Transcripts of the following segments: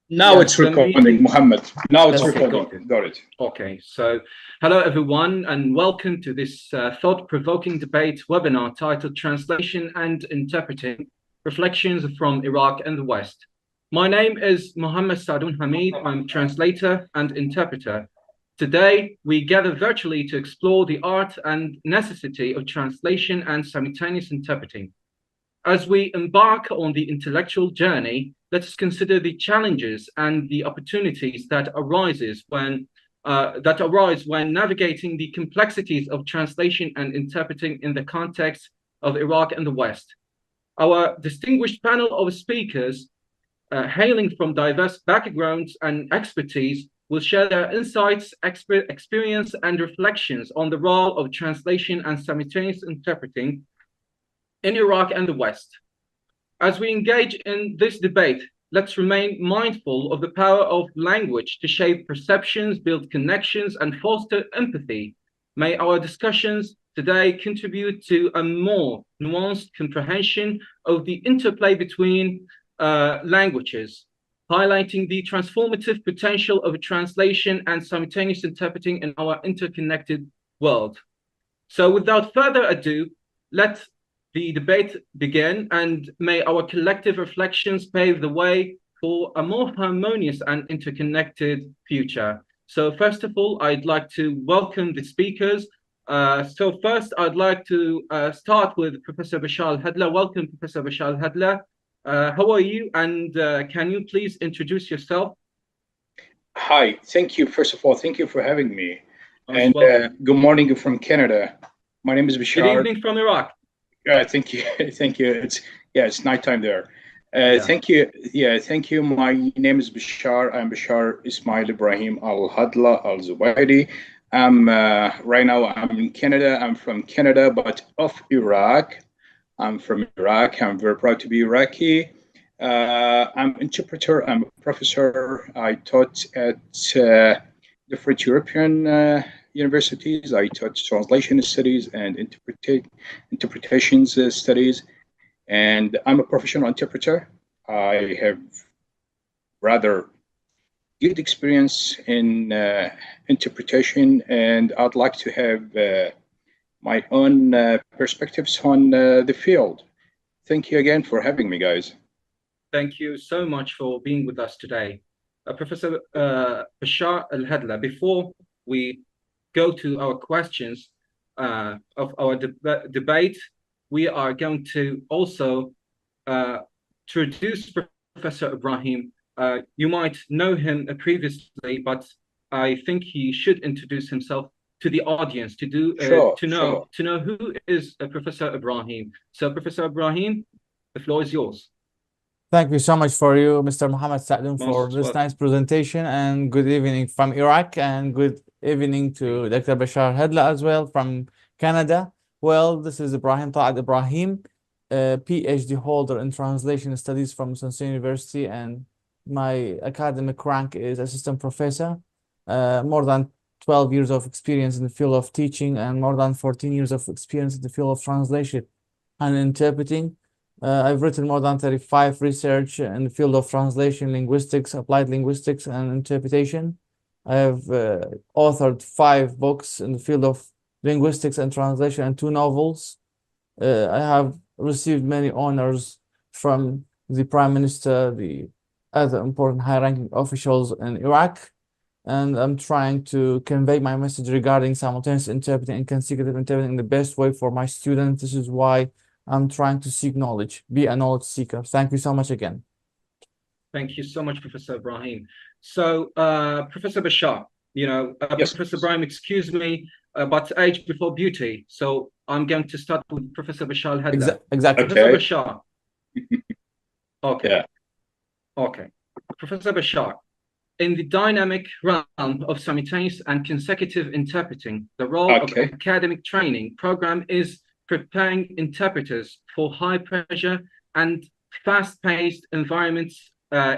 Now Yes, it's the recording, meeting. Muhammad. Now it's Okay, recording. got it. Got it. Okay, so hello everyone, and welcome to this thought-provoking debate webinar titled Translation and Interpreting Reflections from Iraq and the West. My name is Mohammed Saadun Hamid. I'm translator and interpreter. Today, we gather virtually to explore the art and necessity of translation and simultaneous interpreting. As we embark on the intellectual journey, let us consider the challenges and the opportunities that arise when navigating the complexities of translation and interpreting in the context of Iraq and the West. Our distinguished panel of speakers, hailing from diverse backgrounds and expertise, will share their insights, experience, and reflections on the role of translation and simultaneous interpreting in Iraq and the West. As we engage in this debate, let's remain mindful of the power of language to shape perceptions, build connections, and foster empathy. May our discussions today contribute to a more nuanced comprehension of the interplay between languages, highlighting the transformative potential of translation and simultaneous interpreting in our interconnected world. So without further ado, let's the debate begin, and may our collective reflections pave the way for a more harmonious and interconnected future. So first of all, I'd like to welcome the speakers. So first, I'd like to start with Professor Bashar Al-Hadla. Welcome, Professor Bashar Al-Hadla. How are you? And can you please introduce yourself? Hi. Thank you. First of all, thank you for having me. Most And welcome. good morning from Canada. My name is Good Bashar. evening from Iraq. Thank you. Thank you. It's nighttime there. Yeah. Thank you. Yeah, thank you. My name is Bashar. I'm Bashar Ismail Ibrahim Al-Hadla Al-Zubaidi. Right now I'm in Canada. I'm from Canada, but of Iraq. I'm from Iraq. I'm very proud to be Iraqi. I'm interpreter. I'm a professor. I taught at different European universities. I taught translation studies and interpretations studies, and I'm a professional interpreter. I have rather good experience in interpretation, and I'd like to have my own perspectives on the field. Thank you again for having me, guys. Thank you so much for being with us today. Professor Bashar Al-Hadla, before we go to our questions of our debate, we are going to also introduce Professor Ibrahim. You might know him previously, but I think he should introduce himself to the audience to know who is Professor Ibrahim. So, Professor Ibrahim, the floor is yours. Thank you so much for you, Mr. Mohammed Saadun, for Most this welcome. nice presentation, and good evening from Iraq, and good evening to Dr. Bashar Hadla as well from Canada. Well, this is Ibrahim Ta'ad Ibrahim, a PhD holder in translation studies from Wisconsin University, and my academic rank is assistant professor. More than 12 years of experience in the field of teaching, and more than 14 years of experience in the field of translation and interpreting. I've written more than 35 research in the field of translation, linguistics, applied linguistics, and interpretation. I have authored 5 books in the field of linguistics and translation and 2 novels. I have received many honors from the Prime Minister, the other important high-ranking officials in Iraq, and I'm trying to convey my message regarding simultaneous interpreting and consecutive interpreting in the best way for my students. This is why I'm trying to seek knowledge, be a knowledge seeker. Thank you so much again. Thank you so much, Professor Ibrahim. So, Professor Bashar, Yes. Professor Ibrahim, excuse me, but age before beauty. So I'm going to start with Professor Bashar Al-Hadla. Exactly. Professor Okay. Bashar. Okay. Yeah. Okay. Professor Bashar, in the dynamic realm of simultaneous and consecutive interpreting, the role of academic training program is preparing interpreters for high pressure and fast-paced environments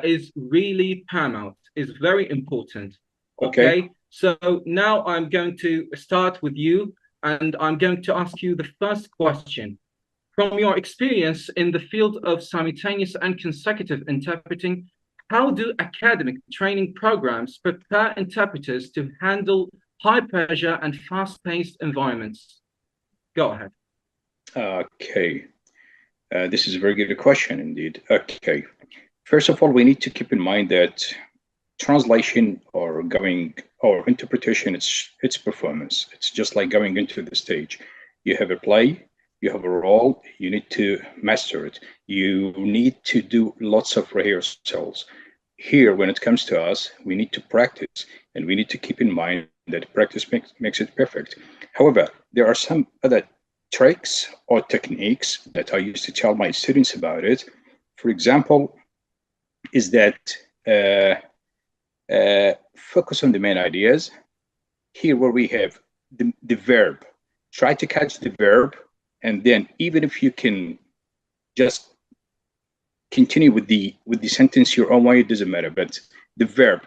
is really paramount, is very important. Okay, so now I'm going to start with you, and I'm going to ask you the first question. From your experience in the field of simultaneous and consecutive interpreting, how do academic training programs prepare interpreters to handle high pressure and fast-paced environments? Go ahead. Okay. This is a very good question indeed. Okay. First of all, we need to keep in mind that translation or interpretation, it's performance. It's just like going into the stage. You have a play, you have a role, you need to master it. You need to do lots of rehearsals. Here, when it comes to us, we need to practice, and we need to keep in mind that practice makes it perfect. However, there are some other tricks or techniques that I used to tell my students about it. For example, is that focus on the main ideas. Here where we have the verb, try to catch the verb, and then even if you can just continue with the sentence your own way, it doesn't matter, but the verb,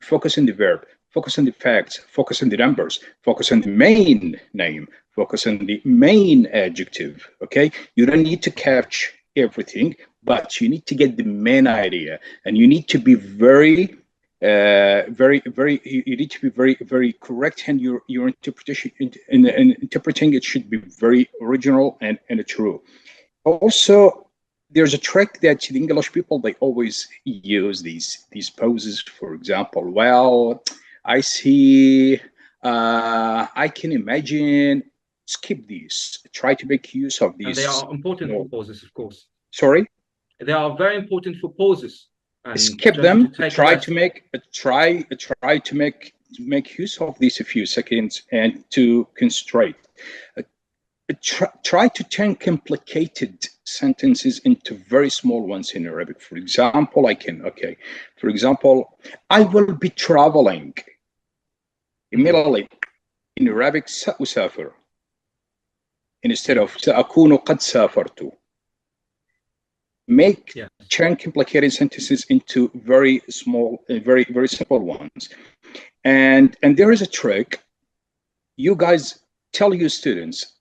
focus on the verb, focus on the facts, focus on the numbers, focus on the main name, focus on the main adjective. Okay, you don't need to catch everything, but you need to get the main idea, and you need to be very you need to be very correct in your interpretation. In interpreting, it should be very original and true. Also, there's a trick that the English people, they always use these poses. For example, well, I see, I can imagine. Skip these. Try to make use of these. And they are important for pauses, of course. Sorry? They are very important for pauses. And skip them. Try to make use of these a few seconds and to concentrate. Try to turn complicated sentences into very small ones in Arabic. For example, for example, I will be traveling. Immediately in Arabic, سأسافر instead of سأكون قد سافرت. Turn complicated sentences into very small, very simple ones. And there is a trick. You guys tell your students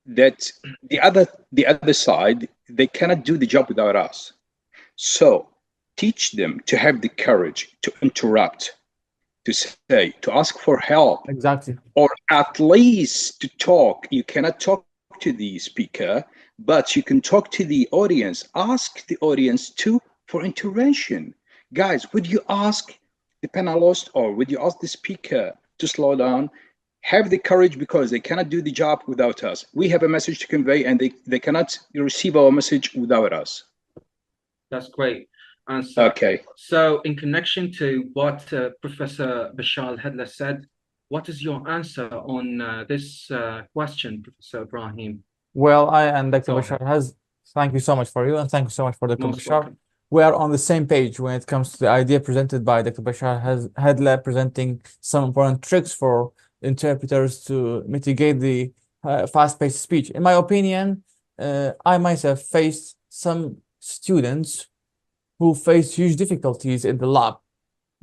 that the other side, they cannot do the job without us. So teach them to have the courage to interrupt, to say, to ask for help. Exactly. Or at least to talk. You cannot talk to the speaker, but you can talk to the audience. Ask the audience for intervention. Guys, would you ask the panelist or would you ask the speaker to slow down? Have the courage, because they cannot do the job without us. We have a message to convey, and they cannot receive our message without us. That's great. And so, okay. So in connection to what Professor Bashar Al-Hadla said, what is your answer on this question, Professor Ibrahim? Well, I and Dr. Bashar thank you so much for you, and thank you so much for Dr. Bashar. We are on the same page when it comes to the idea presented by Dr. Bashar Hadla, presenting some important tricks for interpreters to mitigate the fast-paced speech. In my opinion, I myself faced some students who face huge difficulties in the lab.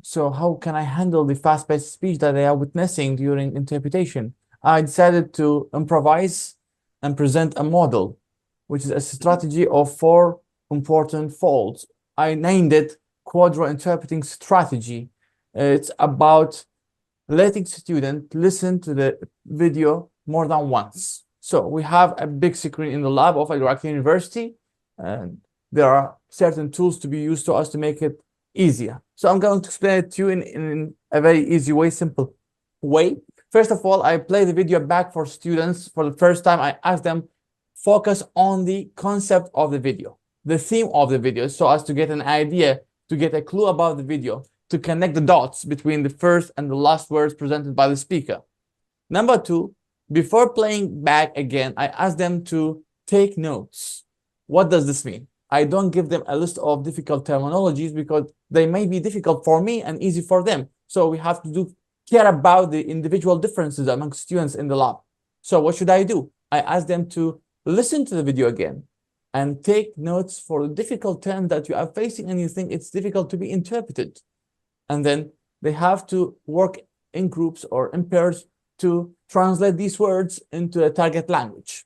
So how can I handle the fast-paced speech that they are witnessing during interpretation? I decided to improvise and present a model, which is a strategy of 4 important folds. I named it Quadro Interpreting Strategy. It's about letting students listen to the video more than once. So we have a big screen in the lab of Iraq University, and there are certain tools to be used to us to make it easier. So I'm going to explain it to you in a very easy way, simple way. First of all, I play the video back for students. For the first time, I ask them focus on the concept of the video, the theme of the video, so as to get an idea, to get a clue about the video, to connect the dots between the first and the last words presented by the speaker. Number 2, before playing back again, I ask them to take notes. What does this mean? I don't give them a list of difficult terminologies because they may be difficult for me and easy for them. So we have to care about the individual differences among students in the lab. So what should I do? I ask them to listen to the video again and take notes for the difficult terms that you are facing and you think it's difficult to be interpreted. And then they have to work in groups or in pairs to translate these words into a target language.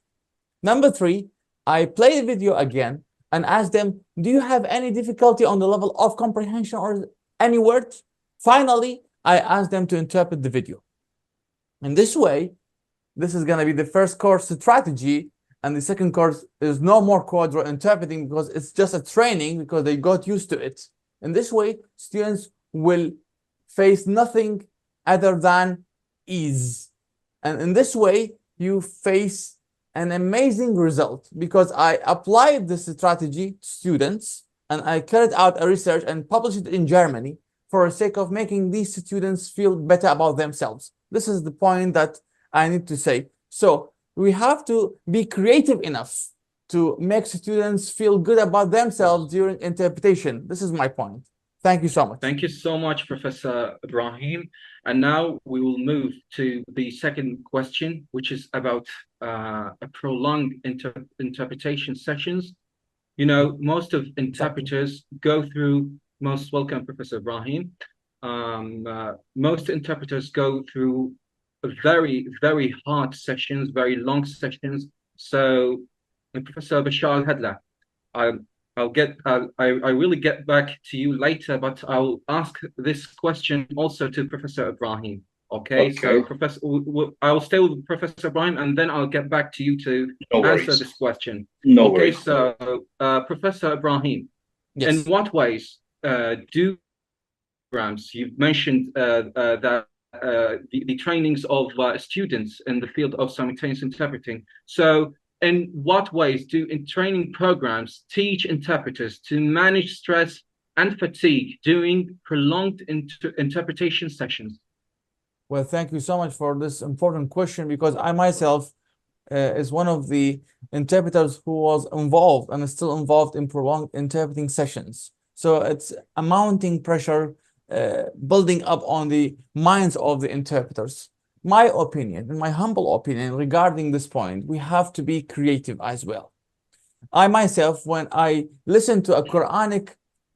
Number 3, I play the video again and ask them, do you have any difficulty on the level of comprehension or any words? Finally, I ask them to interpret the video. In this way, this is going to be the first course strategy, and the second course is no more quadro interpreting because it's just a training because they got used to it. In this way, students will face nothing other than ease. And in this way, you face an amazing result because I applied this strategy to students and I carried out a research and published it in Germany for the sake of making these students feel better about themselves. This is the point that I need to say. So we have to be creative enough to make students feel good about themselves during interpretation. This is my point. Thank you so much. Thank you so much, Professor Ibrahim. And now we will move to the second question, which is about a prolonged interpretation sessions. You know, most of interpreters go through, most welcome, Professor Ibrahim. Most interpreters go through very, very hard sessions, very long sessions. So, Professor Bashar Al-Hadla, I really get back to you later, but I'll ask this question also to Professor Ibrahim. Okay. So Professor, I'll stay with Professor Ibrahim, and then I'll get back to you to answer this question. Okay, so Professor Ibrahim, yes. In what ways do programs you've mentioned that the trainings of students in the field of simultaneous interpreting? So in what ways do training programs teach interpreters to manage stress and fatigue during prolonged interpretation sessions? Well, thank you so much for this important question, because I myself is one of the interpreters who was involved and is still involved in prolonged interpreting sessions. So it's a mounting pressure building up on the minds of the interpreters. My opinion, in my humble opinion regarding this point, we have to be creative as well. I myself, when I listen to a Quranic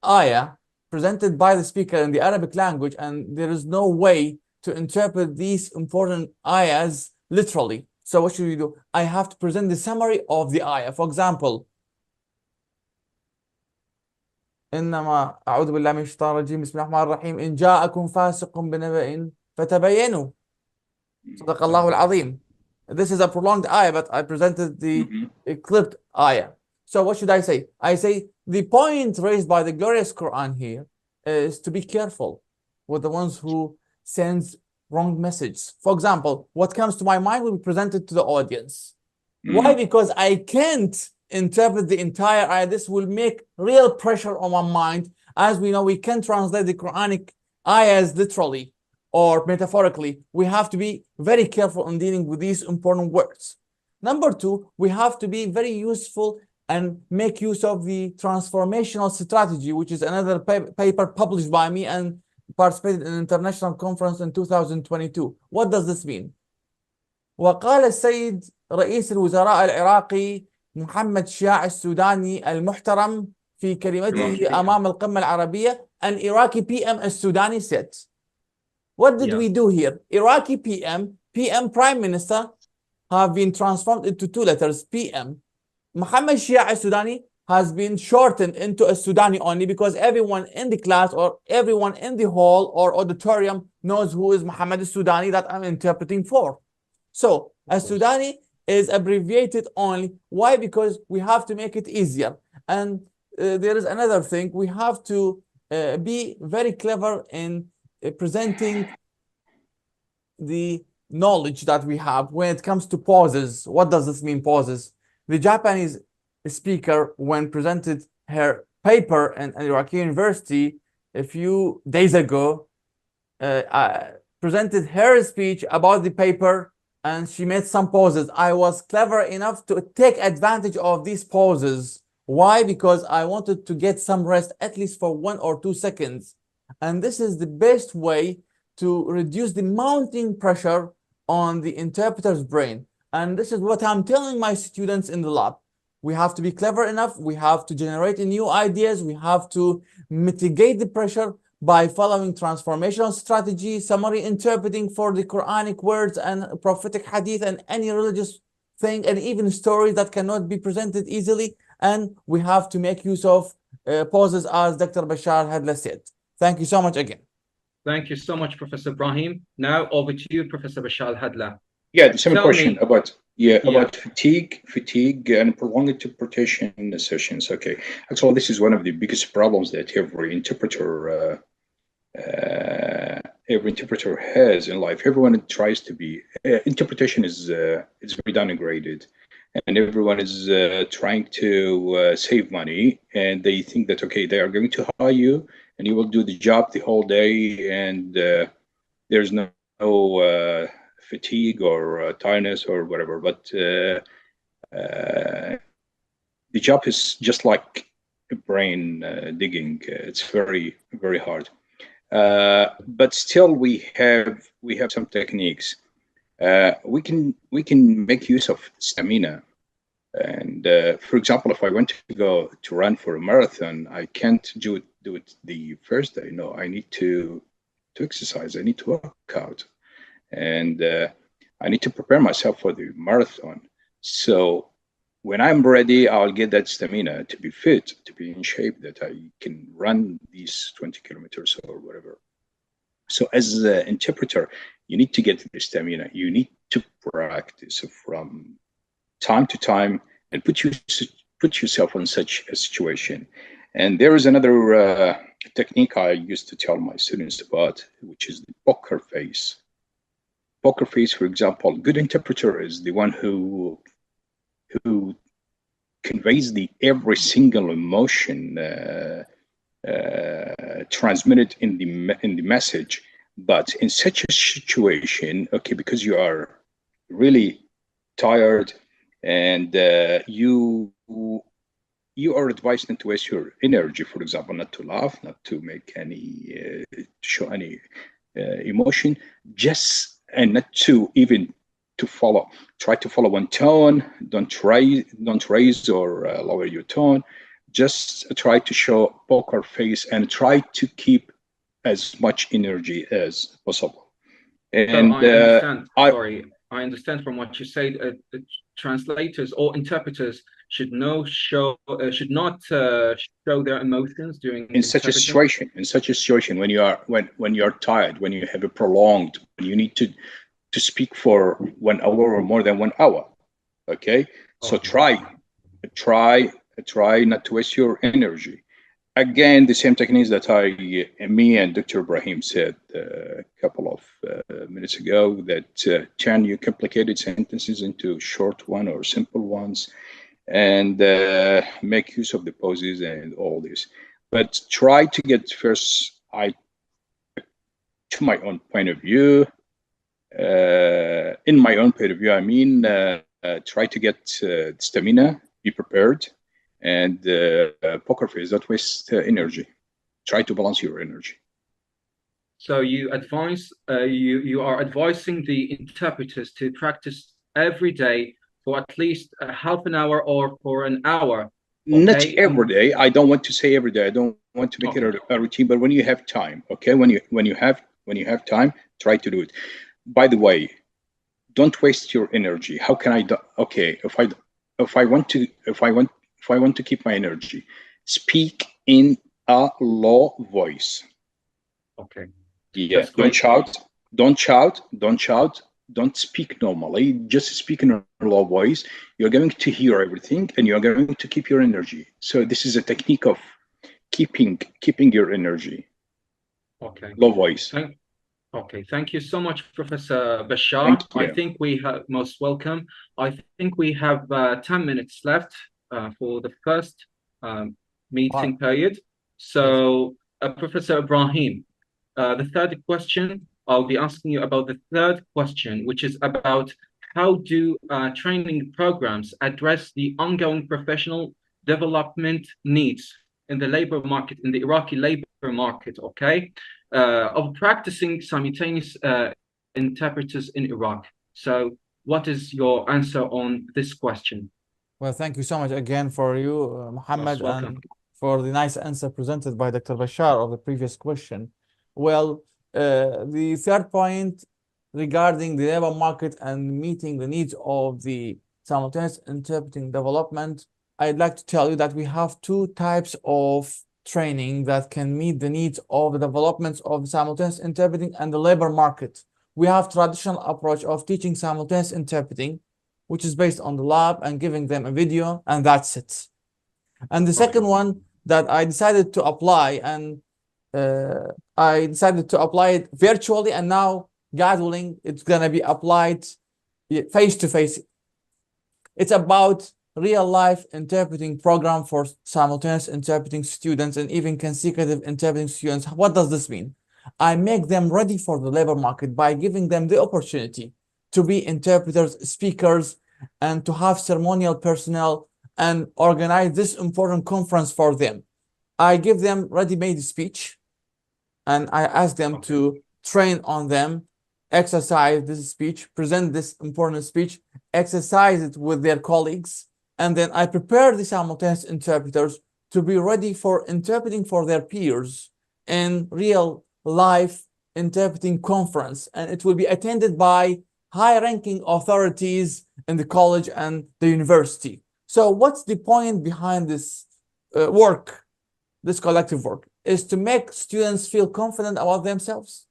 ayah presented by the speaker in the Arabic language, and there is no way to interpret these important ayahs literally. So what should we do? I have to present the summary of the ayah. For example, إنما أعوذ بالله من الشيطان الرجيم بسم الله الرحمن الرحيم إن جاءكم فاسق بنبأ فتبينوا صدق الله العظيم. This is a prolonged ayah, but I presented the clipped ayah. So what should I say? I say the point raised by the glorious Quran here is to be careful with the ones who sends wrong messages. For example, what comes to my mind will be presented to the audience. Why? Because I can't interpret the entire ayah. This will make real pressure on my mind. As we know, we can translate the Quranic ayahs literally or metaphorically. We have to be very careful in dealing with these important words. Number two, we have to be very useful and make use of the transformational strategy, which is another paper published by me and participated in an international conference in 2022. What does this mean? وقال السيد رئيس الوزراء العراقي محمد شياع السوداني المحترم في كلمته أمام القمة العربية, an Iraqi PM السوداني said. What did we do here? Iraqi PM Prime Minister have been transformed into two letters, PM. Muhammad Shia al-Sudani has been shortened into a Sudani only, because everyone in the class or everyone in the hall or auditorium knows who is Muhammad al-Sudani that I'm interpreting for. So a Sudani is abbreviated only. Why? Because we have to make it easier. And there is another thing. We have to be very clever in presenting the knowledge that we have when it comes to pauses. What does this mean, pauses? The Japanese speaker, when presented her paper in Iraqi University a few days ago, presented her speech about the paper, and she made some pauses. I was clever enough to take advantage of these pauses. Why? Because I wanted to get some rest, at least for 1 or 2 seconds. And this is the best way to reduce the mounting pressure on the interpreter's brain. And this is what I'm telling my students in the lab. We have to be clever enough. We have to generate new ideas. We have to mitigate the pressure by following transformational strategy, summary interpreting for the Quranic words and prophetic hadith and any religious thing, and even stories that cannot be presented easily. and we have to make use of pauses, as Dr. Bashar Hadla said. Thank you so much again. Thank you so much, Professor Ibrahim. Now over to you, Professor Bashar Hadla. Yeah, the same Tell question me. about Yeah. about fatigue and prolonged interpretation sessions. Okay, actually, this is one of the biggest problems that every interpreter has in life. Everyone tries to be interpretation is very downgraded, and everyone is trying to save money, and they think that okay, they are going to hire you and you will do the job the whole day, and there's no fatigue or tiredness or whatever. But the job is just like brain digging. It's very very hard. But still, we have some techniques. We can make use of stamina. And for example, if I want to go to run for a marathon, I can't do it the first day. No, I need to exercise. I need to work out, and I need to prepare myself for the marathon. So when I'm ready, I'll get that stamina to be fit, to be in shape, that I can run these 20 kilometers or whatever. So as an interpreter, you need to get the stamina. You need to practice from time to time and put yourself in such a situation. And there is another technique I used to tell my students about, which is the poker face. Poker face, for example, good interpreter is the one who conveys the every single emotion transmitted in the message. But in such a situation, okay, because you are really tired and you are advised not to waste your energy, for example, not to laugh, not to make any show any emotion, just and not to even to try to follow one tone. Don't raise or lower your tone. Just try to show poker face and try to keep as much energy as possible. And So I understand. Sorry, I understand from what you said. The translators or interpreters should not show their emotions during in such a situation. In such a situation, when you are tired, when you have a prolonged, when you need to speak for 1 hour or more than 1 hour. Okay, so try not to waste your energy. Again, the same techniques that me and Dr. Ibrahim said a couple of minutes ago, that turn your complicated sentences into short one or simple ones, and make use of the pauses and all this. But try to get first, to my own point of view, in my own point of view, I mean, try to get stamina, be prepared, and poker face, don't waste energy. Try to balance your energy. So you advise, you are advising the interpreters to practice every day for at least a half an hour or for an hour. Okay? Not every day. I don't want to say every day. I don't want to make it a routine. But when you have time, okay, when you have time, try to do it. By the way, don't waste your energy. How can I do? Okay, if I want to keep my energy, speak in a low voice. Okay. Yeah. Don't shout. Don't speak normally. Just speak in a low voice. You're going to hear everything, and you're going to keep your energy. So this is a technique of keeping your energy. Okay. Low voice. Okay, thank you so much, Professor Bashar. I think we have most welcome. I think we have 10 minutes left for the first meeting period. So, Professor Ibrahim, the third question, I'll be asking you about the third question, which is about how do training programs address the ongoing professional development needs in the labor market, in the Iraqi labor market, okay? Of practicing simultaneous interpreters in Iraq. So what is your answer on this question? Well, thank you so much again for you, Muhammad, and for the nice answer presented by Dr. Bashar of the previous question. Well, the third point regarding the labor market and meeting the needs of the simultaneous interpreting development, I'd like to tell you that we have two types of training that can meet the needs of the developments of simultaneous interpreting and the labor market. We have traditional approach of teaching simultaneous interpreting, which is based on the lab and giving them a video, and that's it. And the second one that I decided to apply, and I decided to apply it virtually, and now, God willing, it's gonna be applied face to face. It's about real life interpreting program for simultaneous interpreting students and even consecutive interpreting students. What does this mean? I make them ready for the labor market by giving them the opportunity to be interpreters, speakers, and to have ceremonial personnel and organize this important conference for them. I give them ready-made speech and I ask them to train on them, exercise this speech, present this important speech, exercise it with their colleagues, and then I prepare the simultaneous interpreters to be ready for interpreting for their peers in real life interpreting conference, and it will be attended by high-ranking authorities in the college and the university. So what's the point behind this work, this collective work? Is to make students feel confident about themselves,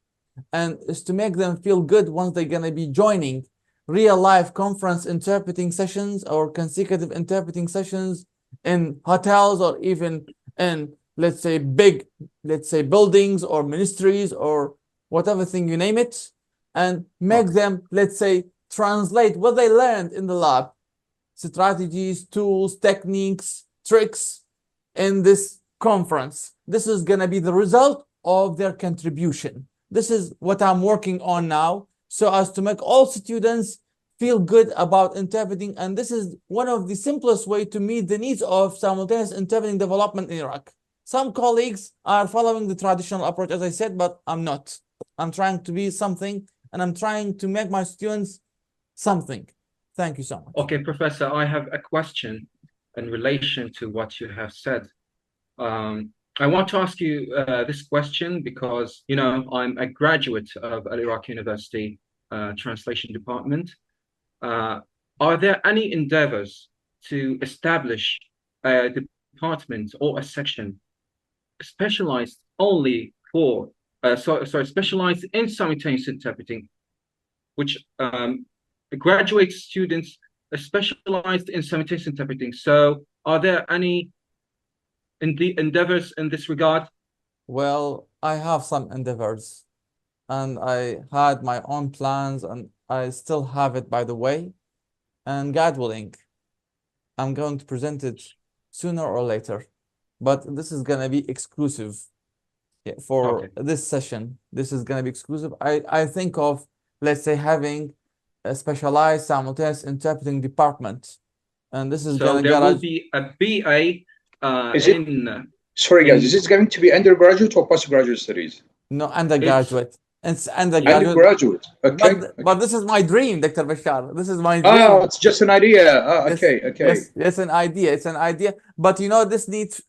and is to make them feel good once they're going to be joining real life conference interpreting sessions or consecutive interpreting sessions in hotels or even in, let's say, big, let's say, buildings or ministries or whatever thing you name it, and make them, let's say, translate what they learned in the lab, strategies, tools, techniques, tricks in this conference. This is going to be the result of their contribution. This is what I'm working on now, so as to make all students feel good about interpreting. And this is one of the simplest way to meet the needs of simultaneous interpreting development in Iraq. Some colleagues are following the traditional approach, as I said, but I'm not. I'm trying to be something, and I'm trying to make my students something. Thank you so much. Okay, Professor, I have a question in relation to what you have said. I want to ask you this question because, you know, I'm a graduate of Al Iraq University Translation Department. Are there any endeavors to establish a department or a section specialized only for, specialized in simultaneous interpreting, which graduate students are specialized in simultaneous interpreting? So are there any endeavors in this regard? Well, I have some endeavors, and I had my own plans, and I still have it, by the way. And God willing, I'm going to present it sooner or later. But this is going to be exclusive for this session. This is going to be exclusive. I think of, let's say, having a specialized simultaneous interpreting department. And this is going to there will be a BA Sorry, guys, is this going to be undergraduate or postgraduate studies? No, undergraduate. It's undergraduate. Okay. But this is my dream, Dr. Bashar. This is my dream. Oh, it's just an idea. Okay. Yes, it's an idea. It's an idea. But you know, this needs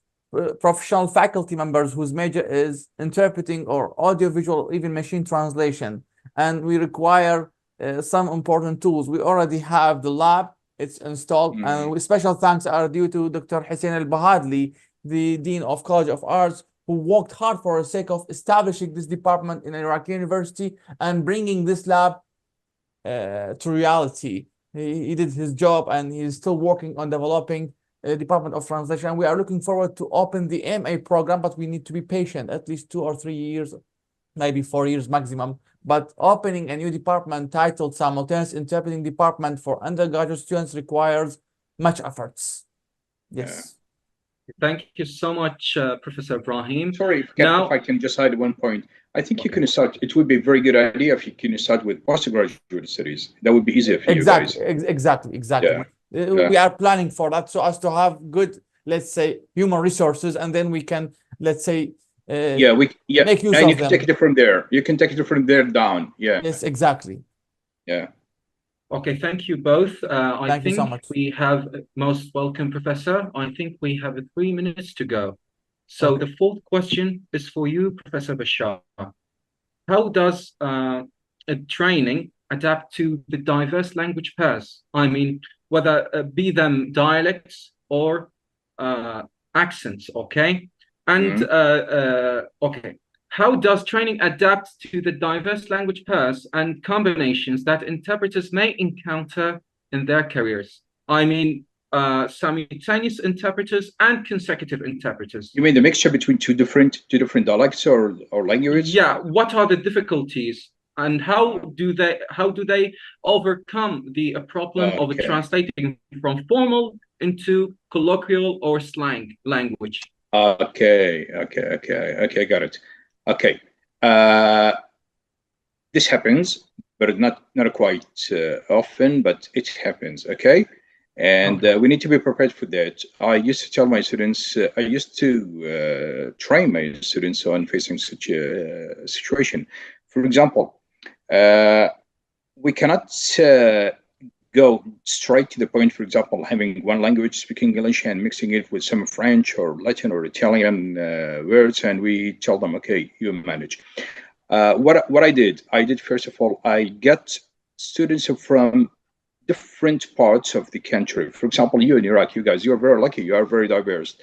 professional faculty members whose major is interpreting or audiovisual, even machine translation. And we require some important tools. We already have the lab. It's installed. And special thanks are due to Dr. Hussein Al-Bahadli, the Dean of College of Arts, who worked hard for the sake of establishing this department in Iraqi University and bringing this lab to reality. He did his job, and he's still working on developing a Department of Translation. We are looking forward to open the MA program, but we need to be patient, at least 2 or 3 years, maybe 4 years maximum. But opening a new department titled Simultaneous Interpreting Department for undergraduate students requires much efforts. Yes. Yeah. Thank you so much, Professor Ibrahim. Sorry, if I can just add one point. I think you can start, it would be a very good idea if you can start with postgraduate studies. That would be easier for you guys. Exactly. Yeah. We are planning for that, so as to have good, let's say, human resources, and then we can, let's say, make use and of you can take it from there. You can take it from there down. Yeah. Yes, exactly. Yeah. Okay, thank you both. Thank you so much. We have most welcome, Professor. I think we have 3 minutes to go. So the fourth question is for you, Professor Bashar. How does a training adapt to the diverse language pairs? I mean, whether be them dialects, or accents, okay? And okay, how does training adapt to the diverse language pairs and combinations that interpreters may encounter in their careers? I mean, simultaneous interpreters and consecutive interpreters. You mean the mixture between two different dialects or languages? Yeah, what are the difficulties and how do they overcome the problem of Okay. translating from formal into colloquial or slang language? Okay, got it. Okay. This happens, but not quite often, but it happens, okay? And Okay. we need to be prepared for that. I used to tell my students, I used to train my students on facing such a situation. For example, we cannot go straight to the point, for example, having one language, speaking English, and mixing it with some French or Latin or Italian words, and we tell them, okay, you manage. What I did first of all, I get students from different parts of the country. For example, you in Iraq, you guys, you are very lucky. You are very diverse,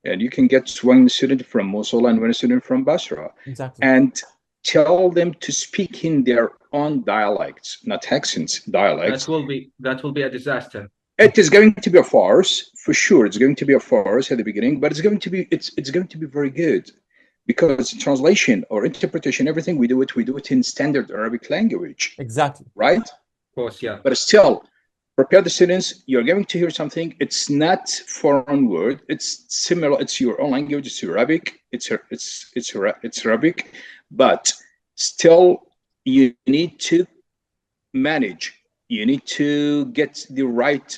and you can get one student from Mosul and one student from Basra, Exactly. and tell them to speak in their own dialects, not accents, dialects. That will be a disaster. It is going to be a farce for sure. It's going to be a farce at the beginning, but it's going to be very good, because translation or interpretation, everything we do it in standard Arabic language. Exactly. Right? Of course, yeah. But still, prepare the students. You're going to hear something. It's not foreign word. It's similar. It's your own language. It's Arabic. It's Arabic, but still, you need to manage. You need to get the right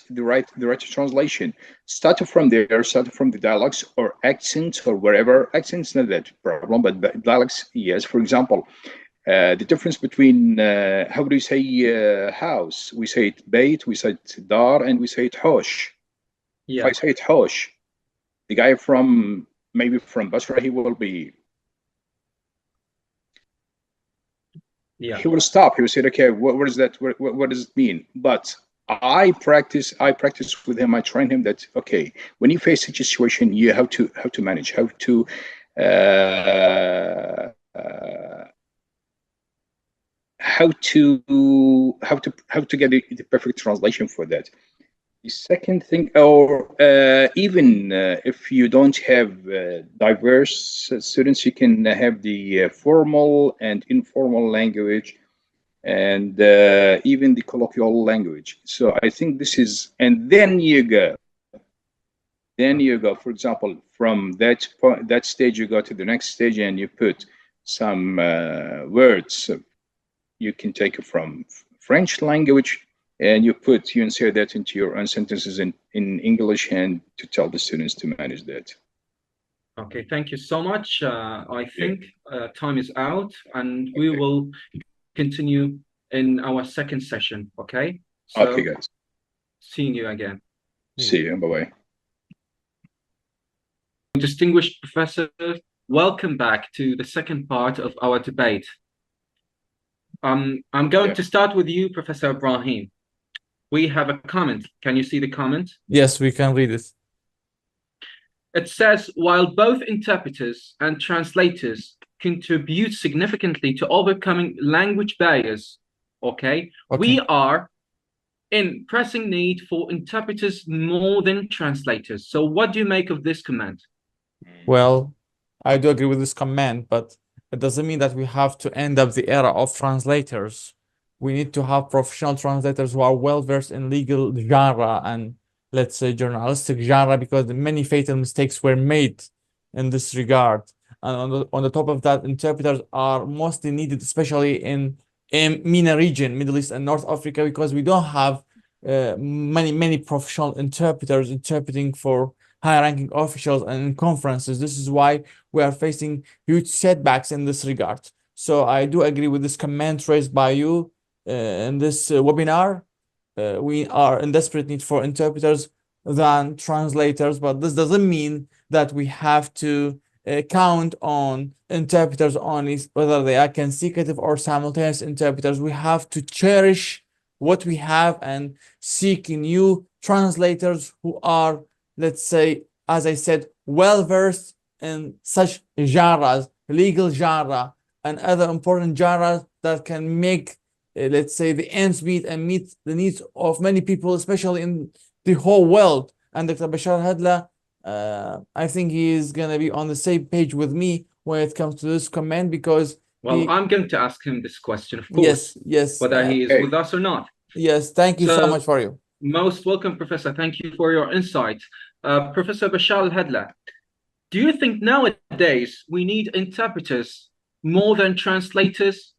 translation. Start from there. Start from the dialects or accents or wherever. Accents not that problem, but dialects, yes. For example, the difference between how do you say house? We say it bait, we say it dar, and we say it hosh. Yeah. If I say it hosh, the guy from maybe from Basra, he will be. Yeah. He will stop. He will say, "Okay, what is that? What does it mean?" But I practice with him. I train him that okay, when you face such a situation, you have to manage, how to get the perfect translation for that. The second thing, or even if you don't have diverse students, you can have the formal and informal language, and even the colloquial language. So I think this is, and then you go. For example, from that stage, you go to the next stage, and you put some words. You can take it from French language, and you insert that into your own sentences in English, and to tell the students to manage that. Okay, thank you so much. I think time is out, and we will continue in our second session. Okay. So, okay, guys. Seeing you again. See you. Bye-bye. Distinguished professor, welcome back to the second part of our debate. I'm going to start with you, Professor Ibrahim. We have a comment. Can you see the comment? Yes, we can read it. It says, while both interpreters and translators contribute significantly to overcoming language barriers, we are in pressing need for interpreters more than translators. So what do you make of this comment? Well, I do agree with this comment, but it doesn't mean that we have to end up the era of translators. We need to have professional translators who are well versed in legal genre and, let's say, journalistic genre, because many fatal mistakes were made in this regard. And on the top of that, interpreters are mostly needed, especially in MENA region, Middle East and North Africa, because we don't have many professional interpreters interpreting for high-ranking officials and in conferences. This is why we are facing huge setbacks in this regard. So I do agree with this comment raised by you in this webinar. We are in desperate need for interpreters than translators, but this doesn't mean that we have to count on interpreters only, whether they are consecutive or simultaneous interpreters. We have to cherish what we have and seek new translators who are, let's say, as I said, well versed in such genres, legal genre, and other important genres that can make, let's say, the ends meet and meet the needs of many people, especially in the whole world. And Dr. Bashar Hadla, I think he is gonna be on the same page with me when it comes to this comment, because well, I'm going to ask him this question, of yes, course, yes, whether he is with us or not. yes. Thank you so much for you. Most welcome, Professor. Thank you for your insight. Professor Bashar Al-Hadla, do you think nowadays we need interpreters more than translators?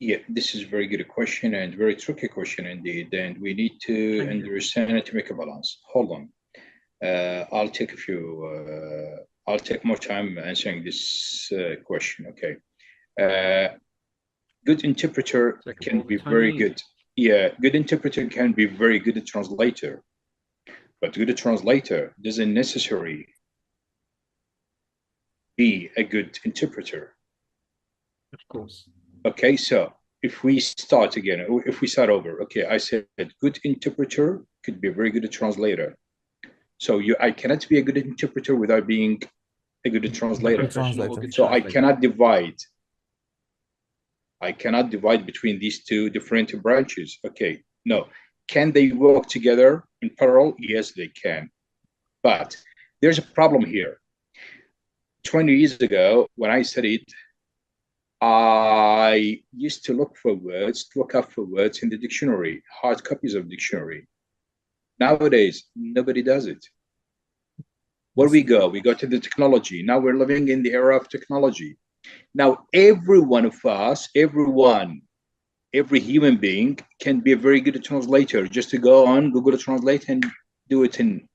Yeah, this is a very good question and very tricky question indeed. And we need to understand and to make a balance. Hold on. I'll take I'll take more time answering this question. Okay. Good interpreter can be very good. Yeah, good interpreter can be very good translator. But good translator doesn't necessarily be a good interpreter. Of course. Okay, so if we start again, if we start over, okay, I said good interpreter could be a very good translator. So I cannot be a good interpreter without being a good translator. So I cannot divide. I cannot divide between these two different branches. Okay, no. Can they work together in parallel? Yes, they can. But there's a problem here. 20 years ago, when I studied, I used to look up for words in the dictionary, hard copies of dictionary. Nowadays, nobody does it. Where we go to the technology. Now we're living in the era of technology. Now, every one of us, every human being can be a very good translator. Just to go on Google Translate and do it in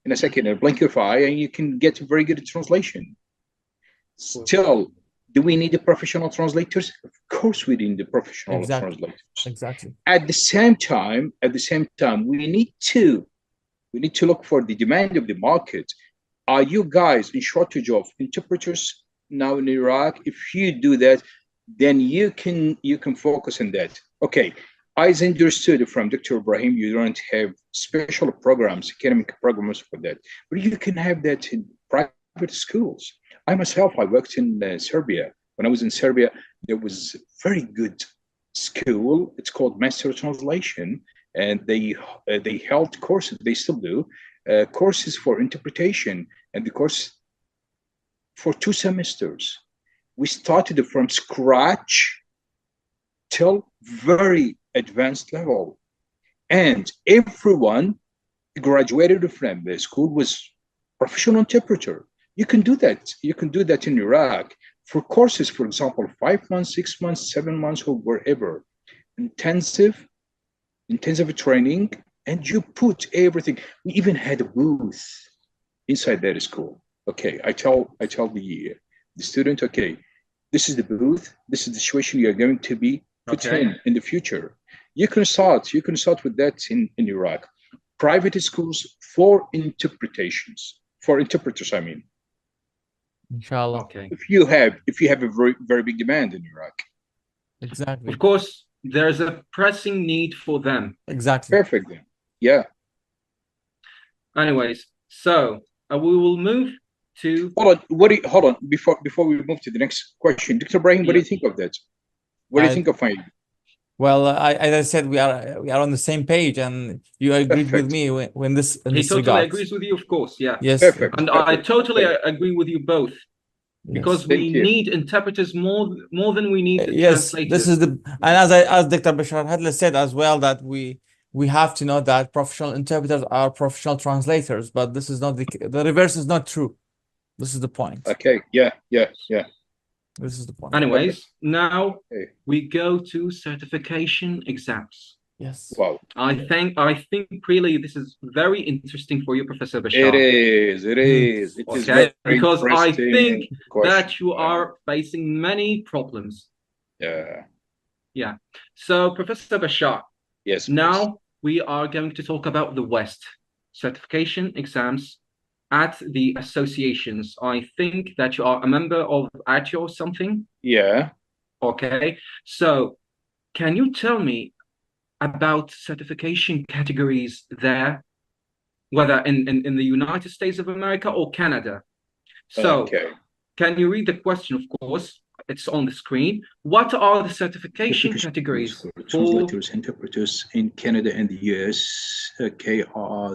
a second, and blink your eye, and you can get a very good translation. Still, do we need the professional translators? Of course, we need the professional translators. Exactly. At the same time, we need to look for the demand of the market. Are you guys in shortage of interpreters now in Iraq? If you do that, then you can focus on that. Okay, I understood from Dr. Ibrahim, you don't have special programs, academic programs for that, but you can have that in private schools. I myself, I worked in Serbia. When I was in Serbia, there was a very good school. It's called Master Translation, and they held courses. They still do courses for interpretation, and the course for 2 semesters. We started from scratch till very advanced level, and everyone graduated from the school was professional interpreter. You can do that. You can do that in Iraq for courses, for example, 5 months, 6 months, 7 months, or wherever. Intensive training, and you put everything. We even had a booth inside that school. Okay, I tell the student, okay, this is the booth. This is the situation you are going to be put in the future. You can start with that in Iraq. Private schools for interpreters, I mean. Inshallah. Okay. If you have a very, very big demand in Iraq. Exactly. Of course, there's a pressing need for them. Exactly. Perfect. Yeah. Anyways, so we will move to. Hold on. Before we move to the next question, Dr. Ibrahim, what do you think of that? What do you think of my? Well, as I said, we are on the same page, and you agreed with me when this. He totally agrees with you, of course. Yeah. Yes. Perfect. And I totally agree with you both, because we need interpreters more than we need translators. This is and as Dr. Bashar Hadla said as well, that we have to know that professional interpreters are professional translators, but this is not the reverse is not true. This is the point. Okay. Yeah. This is the point. Anyways, now we go to certification exams. Yes. Wow. I think really this is very interesting for you, Professor Bashar. It is. It is very because I think question. that you are facing many problems. Yeah. So, Professor Bashar. Yes. Now we are going to talk about the West certification exams at the associations. I think that you are a member of ATIO or something. Yeah. Okay. So, can you tell me about certification categories there? whether in the United States of America or Canada. So, Okay. can you read the question? Of course, it's on the screen. What are the certification categories for for translators, interpreters in Canada and the US? Okay,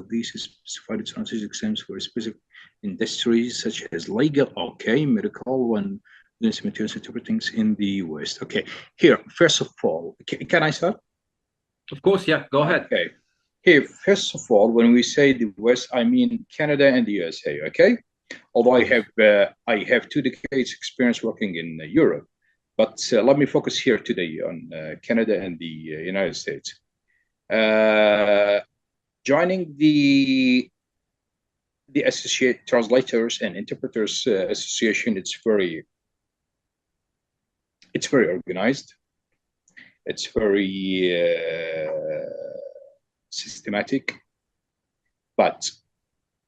these specified translation exams for specific industries such as legal, okay, medical, and materials interpreting in the West. Okay, here, first of all, can I start? Of course, yeah, go ahead. Okay. Here, first of all, when we say the West, I mean Canada and the USA, okay? Although I have 2 decades experience working in Europe, but let me focus here today on Canada and the United States. Joining the Associate Translators and Interpreters Association, it's very organized. It's very systematic,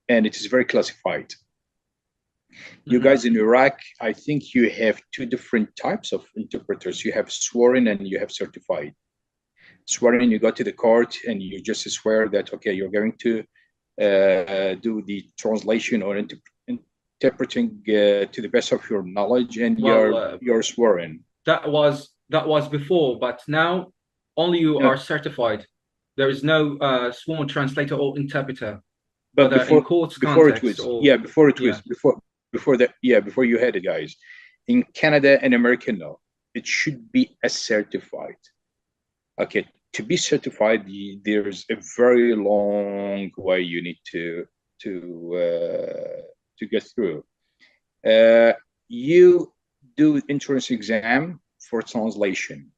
and it is very classified. You guys in Iraq, I think you have 2 different types of interpreters. You have sworn and you have certified. Sworn, you go to the court and you just swear that, okay, you're going to do the translation or interpreting to the best of your knowledge, and you're sworn. That was before, but now only you are certified. There is no sworn translator or interpreter. But before you had it, guys, in Canada and America, no, it should be a certified. Okay, to be certified, there's a very long way you need to get through. You do entrance exam for translation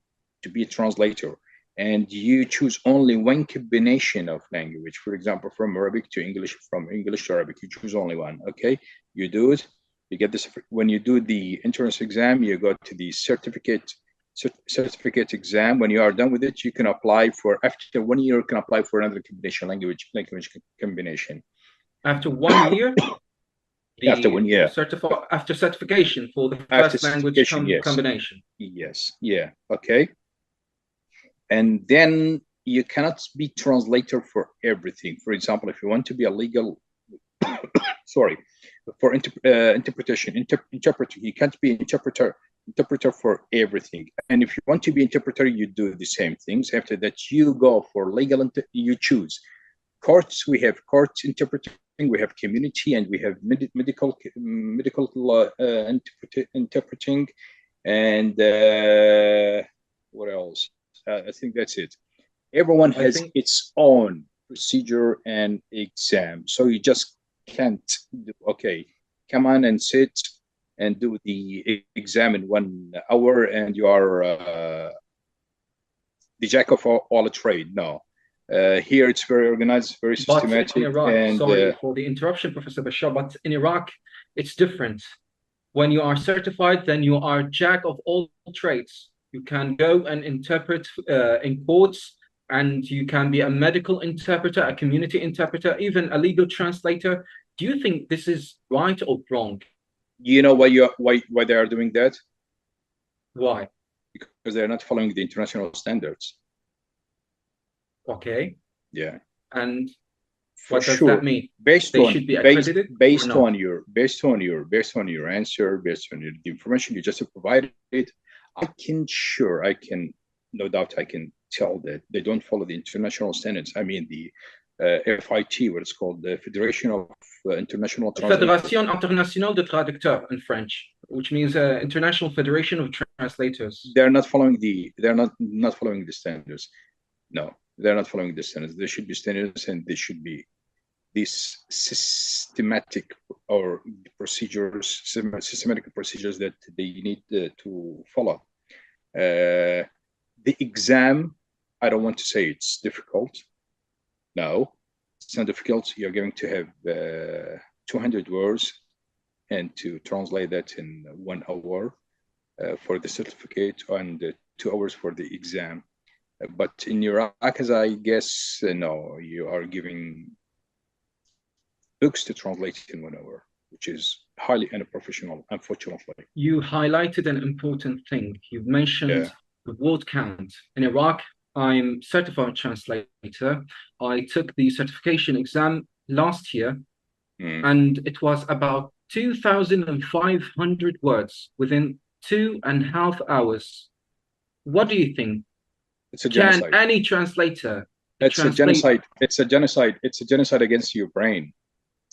to be a translator, and you choose only one combination of language. For example, from Arabic to English, from English to Arabic, you choose only one. Okay, you do it. You get this. When you do the entrance exam, you go to the certificate exam. When you are done with it, you can apply for, after 1 year, you can apply for another combination, language combination. After 1 year? After 1 year. After certification for the first language combination. Yes. Yeah. Okay. And then you cannot be translator for everything. For example, if you want to be a legal, sorry, for interpretation, interpreter, you can't be interpreter for everything. And if you want to be interpreter, you do the same things. After that, you go for legal, you choose courts. We have courts interpreting, we have community, and we have medical interpreting, and what else? I think that's it. Everyone has its own procedure and exam, so you just can't do, okay, come on and sit and do the exam in 1 hour and you are the jack of all trade. No. Here it's very organized, very systematic. But in Iraq, sorry for the interruption, Professor Bashar, but in Iraq, it's different. When you are certified, then you are jack of all trades. You can go and interpret in courts, and you can be a medical interpreter, a community interpreter, even a legal translator. Do you think this is right or wrong? You know why they are doing that? Why? Because they're not following the international standards. Okay. Yeah. And what does that mean? Based they on should be accredited based on your answer, based on the information you just provided, I can no doubt I can tell that they don't follow the international standards. I mean the FIT, what it's called, the Federation of International Fédération Internationale de Traducteurs in French, which means International Federation of Translators. They're not following the standards. No, they're not following the standards. There should be standards, and there should be these systematic or procedures, systematic procedures that they need to follow. The exam, I don't want to say it's difficult. No, it's not difficult. You're going to have 200 words, and to translate that in 1 hour for the certificate, and 2 hours for the exam. But in Iraq, as I guess, no, you are giving books to translate in 1 hour, which is highly unprofessional, unfortunately. You highlighted an important thing. You've mentioned the word count. In Iraq, I'm certified translator. I took the certification exam last year, Mm. and it was about 2,500 words within 2.5 hours. What do you think? It's a Can genocide. any translator It's a translate? genocide. It's a genocide. It's a genocide against your brain.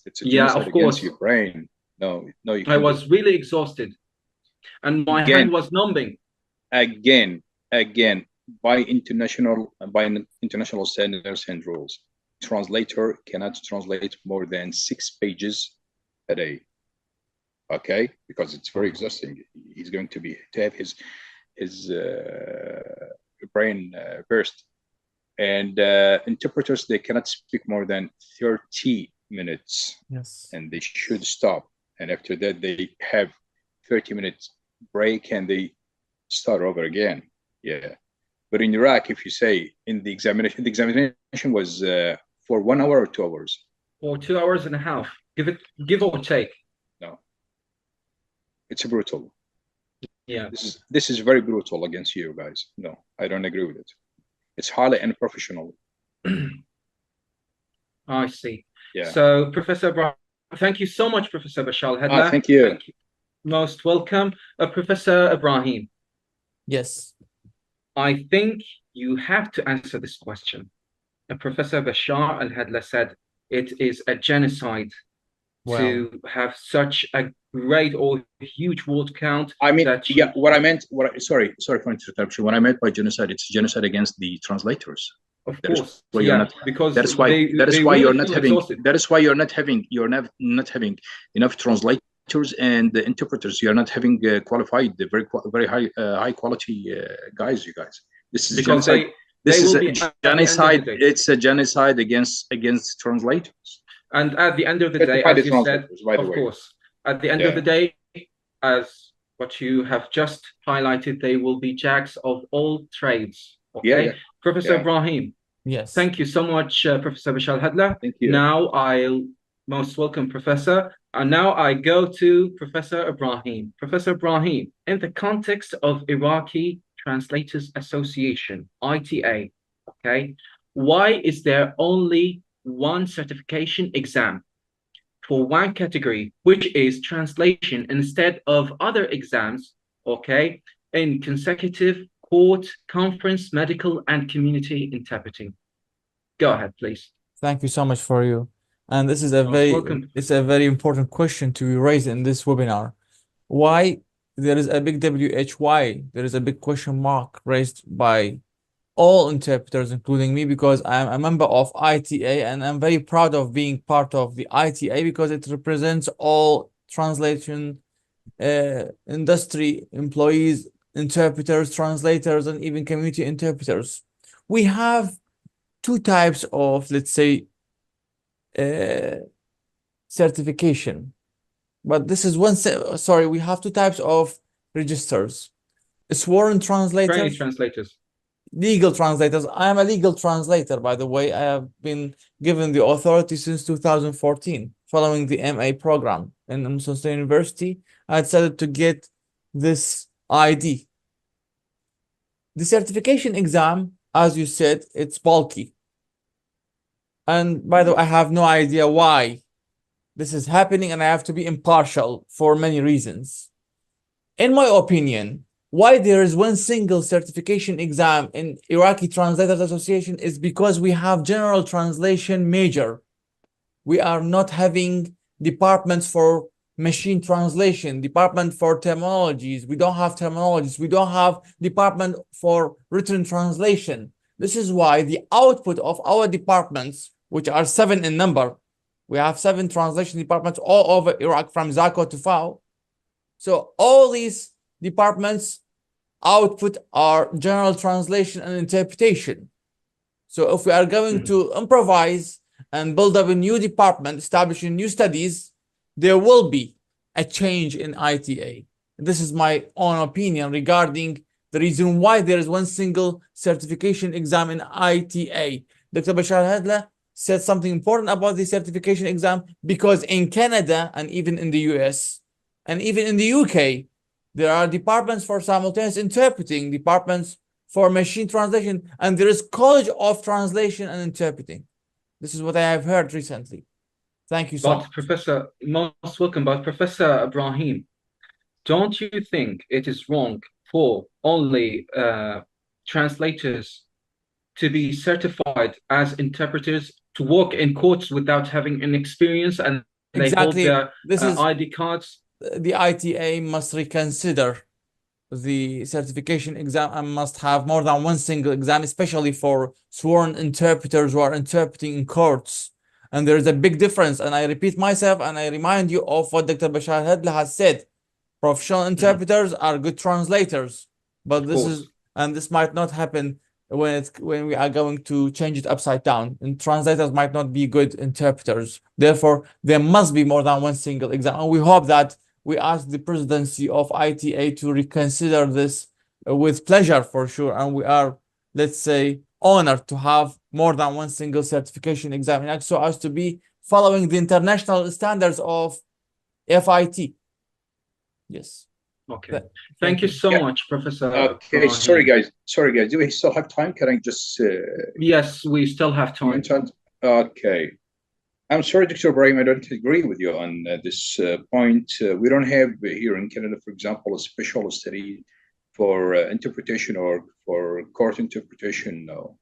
It's a Yeah, genocide of against course. your brain. No, no, you I can't do was really exhausted, and my hand again, was numbing. again, by international standards and rules. Translator cannot translate more than 6 pages a day. Okay, because it's very exhausting. He's going to have his brain burst. And interpreters, they cannot speak more than 30 minutes. Yes. And they should stop. And after that, they have 30 minutes break and they start over again. Yeah. But in Iraq, if you say in the examination was for 1 hour or 2 hours? Or 2.5 hours. Give or take. No. It's brutal. Yeah. This is very brutal against you guys. No, I don't agree with it. It's highly unprofessional. I see. Yeah. So, Professor Brown, thank you so much, Professor Bashar Al-Hadla. Thank you. Thank you. Most welcome. Professor Ibrahim, Yes. I think you have to answer this question. Professor Bashar Al-Hadla said it is a genocide to have such a great or huge word count. I mean, yeah, what I meant, sorry for interruption. What I meant by genocide, it's genocide against the translators. Of course, because that is why you're not having enough translators and the interpreters. You're not having qualified, very high quality guys. You guys, this is because genocide. This is a genocide. It's a genocide against translators. And at the end of the day, as you said, of course, at the end of the day, as what you have just highlighted, they will be jacks of all trades. Okay, Professor Ibrahim. Yes. Thank you so much, Professor Bashar Al-Hadla. Thank you. Now I'll most welcome Professor. And now I go to Professor Ibrahim. Professor Ibrahim, in the context of Iraqi Translators Association, ITA, okay, why is there only one certification exam for one category, which is translation, instead of other exams, okay, in consecutive court, conference, medical, and community interpreting? Go ahead, please. Thank you so much for you. And this is a very important question to be raised in this webinar. Why there is a big WHY, there is a big question mark raised by all interpreters, including me, because I'm a member of ITA and I'm very proud of being part of the ITA because it represents all translation industry employees, interpreters, translators, and even community interpreters. We have two types of, let's say, certification, but this is sorry, we have two types of registers: sworn translators, training translators, legal translators. I am a legal translator, by the way. I have been given the authority since 2014 following the MA program in Muslim State University. I decided to get this ID. The certification exam, as you said, it's bulky. And by the way, I have no idea why this is happening, and I have to be impartial for many reasons. In my opinion, why there is one single certification exam in Iraqi Translators Association is because we have general translation major. We are not having departments for machine translation, department for terminologies. We don't have terminologies. We don't have department for written translation. This is why the output of our departments, which are 7 in number, we have 7 translation departments all over Iraq from Zako to FAO. So all these departments output are general translation and interpretation. So if we are going to improvise and build up a new department, establishing new studies, there will be a change in ITA. This is my own opinion regarding the reason why there is one single certification exam in ITA. Dr. Bashar Al-Hadla said something important about the certification exam, because in Canada and even in the US and even in the UK, there are departments for simultaneous interpreting, departments for machine translation, and there is College of Translation and Interpreting. This is what I have heard recently. Thank you so But much. Professor, most welcome. But Professor Ibrahim, don't you think it is wrong for only translators to be certified as interpreters to work in courts without having an experience, and they hold Exactly. their This is ID cards? the ITA must reconsider the certification exam and must have more than one single exam, especially for sworn interpreters who are interpreting in courts. And there is a big difference. And I repeat myself and I remind you of what Dr. Bashar Hadla has said. Professional interpreters are good translators, but this might not happen when we are going to change it upside down. And translators might not be good interpreters. Therefore, there must be more than one single exam. And we hope that we ask the presidency of ITA to reconsider this with pleasure for sure. And we are, let's say, honored to have more than one single certification exam, so as to be following the international standards of FIT. Yes. Okay. Thank you so much, Professor. Okay. Sorry, guys. Do we still have time? Can I just? Yes, we still have time. Okay. I'm sorry, Dr. Ibrahim, I don't agree with you on this point. We don't have here in Canada, for example, a special study for interpretation or for court interpretation. No,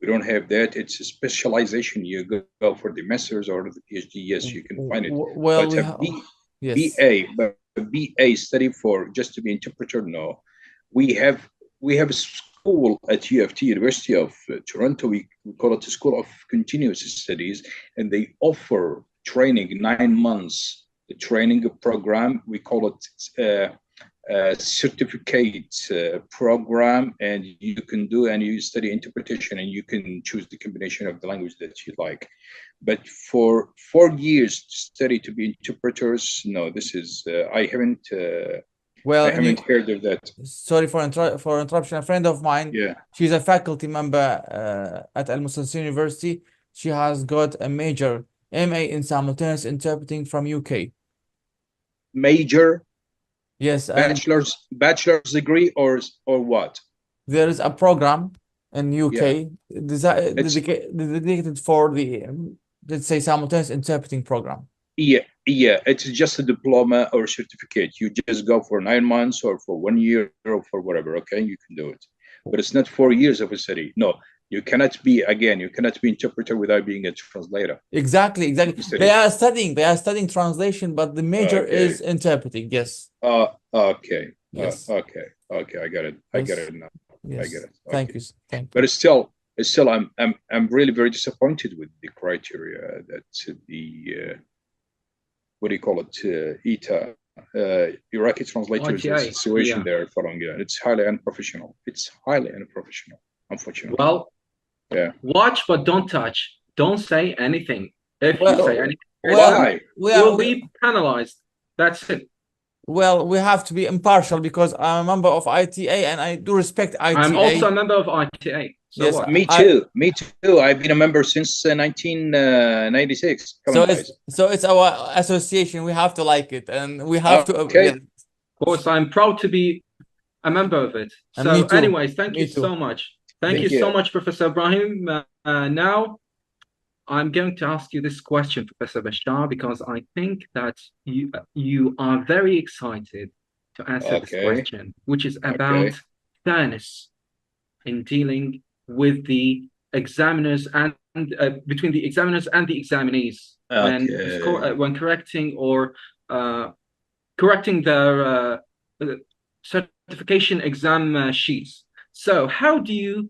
we don't have that. It's a specialization. You go for the master's or the PhD. Yes, you can find it. Well, but yes. BA, BA study for just to be interpreter. No, we have a school at UFT, University of Toronto. We call it the School of Continuous Studies, and they offer training 9 months. The training program, we call it certificate program, and you can do and you study interpretation, and you can choose the combination of the language that you like. But for 4 years to study to be interpreters, no, this is I haven't heard of that. Sorry for interruption. A friend of mine, she's a faculty member at Al Mustafa University. She has got a major MA in simultaneous interpreting from UK. Major? Yes. Bachelor's degree or what? There is a program in UK dedicated for the, let's say, simultaneous interpreting program. Yeah, it's just a diploma or certificate. You just go for 9 months or for 1 year or for whatever. Okay, you can do it, but it's not 4 years of a study. No, you cannot be interpreter without being a translator. Exactly. They are studying translation, but the major is interpreting. Yes. Okay. Yes. Okay. I got it. I get it now. Yes. I get it. Okay. Thank you. But it's still, I'm really very disappointed with the criteria that the what do you call it? ETA, Iraqi translators situation they're following. It's highly unprofessional. Unfortunately. Well, watch but don't touch. Don't say anything. If you say anything, you'll be penalized. That's it. Well, we have to be impartial because I'm a member of ITA and I do respect ITA. I'm also a member of ITA. So yes, what? Me too. I've been a member since 1996. So it's our association. We have to like it, and we have to. Okay. Of course, I'm proud to be a member of it. So, anyways, thank you so much. Thank you so much, Professor Ibrahim. Now, I'm going to ask you this question, Professor Bashar, because I think that you are very excited to answer this question, which is about fairness in dealing with the examiners and between the examiners and the examinees when correcting or correcting their certification exam sheets. So how do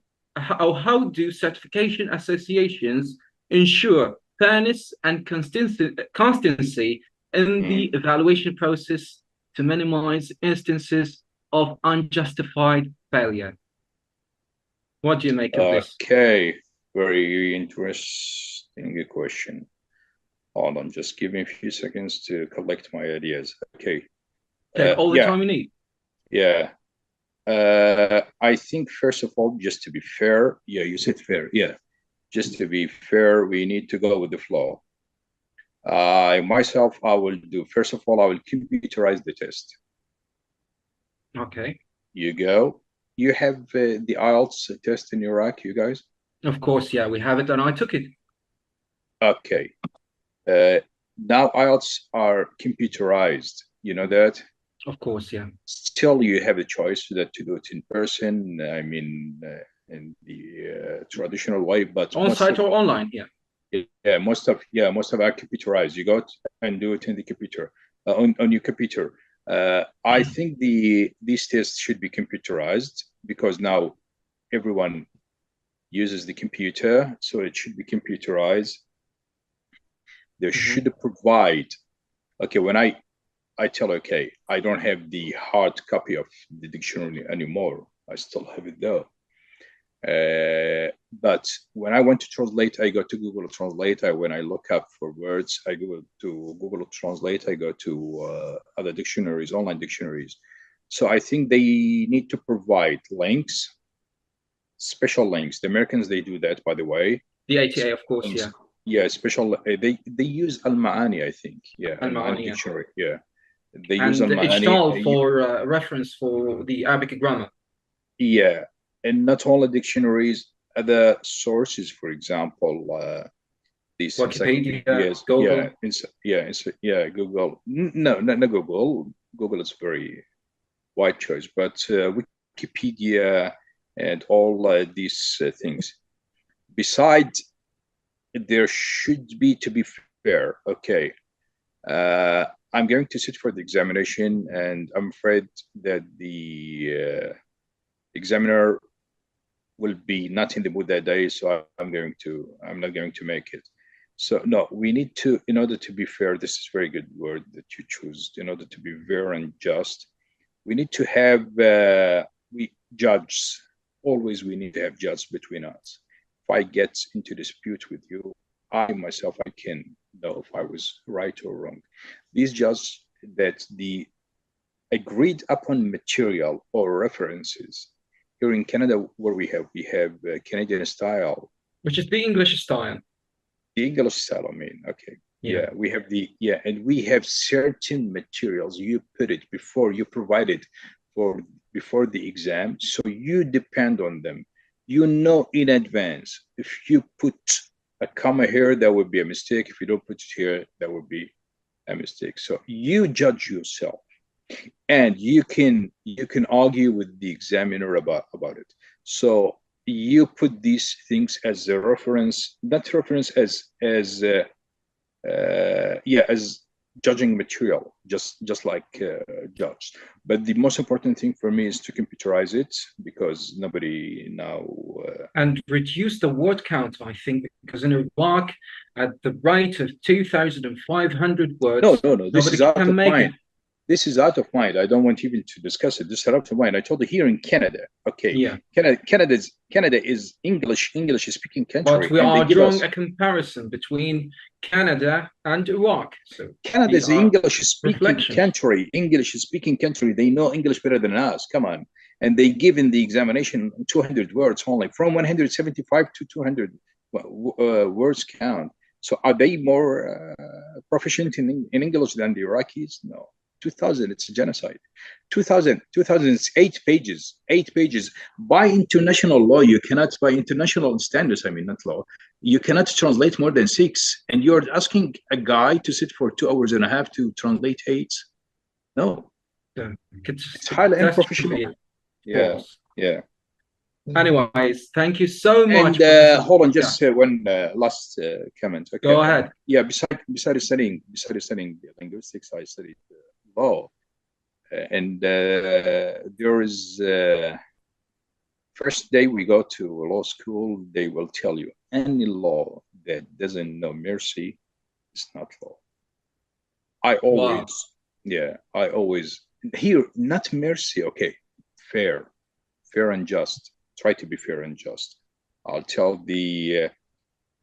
certification associations ensure fairness and constancy in the evaluation process to minimize instances of unjustified failure? What do you make of this? Okay, very interesting question. Hold on, just give me a few seconds to collect my ideas. Okay. Take all the time you need. Yeah. I think, first of all, just to be fair, you said fair. Yeah. Just to be fair, we need to go with the flow. Myself, I will do, first of all, I will computerize the test. Okay. You go. You have the IELTS test in Iraq, you guys? Of course, yeah, we have it, and I took it. Okay. Now IELTS are computerized. You know that? Of course, yeah. Still, you have a choice that to do it in person. I mean, in the traditional way, but On site or online, yeah. Yeah, most of are computerized. You go and do it in the computer, on your computer. I think these tests should be computerized because now everyone uses the computer, so it should be computerized. They should provide. Okay, when I tell, okay, I don't have the hard copy of the dictionary anymore. I still have it though. But when I want to translate, I go to Google Translate. When I look up for words, I go to Google Translate. I go to other dictionaries, online dictionaries. So I think they need to provide links, special links. The Americans, they do that, by the way. The ATA, of course, yeah. Yeah, special. They use Al-Ma'ani, I think. Yeah, Al-Ma'ani dictionary. Yeah, they use Al-Ma'ani for reference for the Arabic grammar. Yeah, and not only dictionaries, other sources, for example, these Wikipedia, Google. Google. No, not Google. Google is very wide choice, but Wikipedia and all these things. Besides, there should be, to be fair, okay. I'm going to sit for the examination, and I'm afraid that the examiner will be not in the mood that day, so I'm not going to make it. So no, we need to, in order to be fair, this is a very good word that you choose, in order to be fair and just, we need to have we need to have judges between us. If I get into dispute with you, I myself, I can know if I was right or wrong. These judges that the agreed upon material or references. Here in Canada, where we have Canadian style, which is the English style. The English style, I mean, okay. Yeah, we have and we have certain materials you put it before you provide it before the exam, so you depend on them. You know in advance, if you put a comma here, that would be a mistake. If you don't put it here, that would be a mistake. So you judge yourself, and you can argue with the examiner about it. So you put these things as a reference, not reference as judging material, just like judge. But the most important thing for me is to computerize it, because nobody now and reduce the word count, I think, because in Iraq, at the rate of 2,500 words, no, this is out of mind. This is out of mind. I don't want even to discuss it. This is out of mind. I told you, here in Canada, okay. Yeah. Canada is English speaking country. But we are drawing a comparison between Canada and Iraq. So Canada is English speaking country. English speaking country. They know English better than us. Come on. And they give in the examination 200 words only, from 175 to 200 words count. So are they more proficient in English than the Iraqis? No. 2000, it's a genocide. 2000 is 8 pages. 8 pages. By international law, you cannot, by international standards, I mean, not law, you cannot translate more than 6. And you're asking a guy to sit for 2 hours and a half to translate 8? No. Yeah. It's highly unprofessional. Yeah. Anyways, thank you so much. And hold on, just one last comment. Okay. Go ahead. Yeah, besides studying linguistics, I studied law, and there is first day we go to law school, they will tell you any law that doesn't know mercy is not law. I always here, not mercy, okay, fair and just. Try to be fair and just. I'll tell the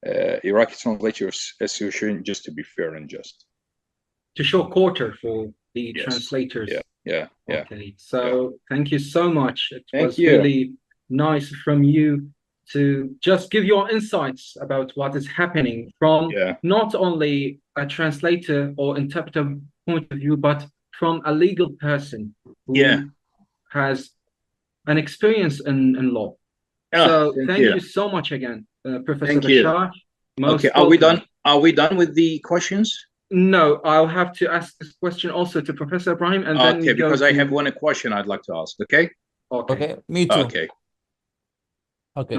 Iraqi Translators Association just to be fair and just. To show quarter for the translators. Yeah. Okay. So thank you so much. It was really nice from you to just give your insights about what is happening from not only a translator or interpreter point of view, but from a legal person who has an experience in law. So thank you so much again, Professor Bashar. Okay, are we done? Are we done with the questions? No, I'll have to ask this question also to Professor Ibrahim, and then we go because to... I have one question I'd like to ask. Okay. Okay, me too. Okay. Okay.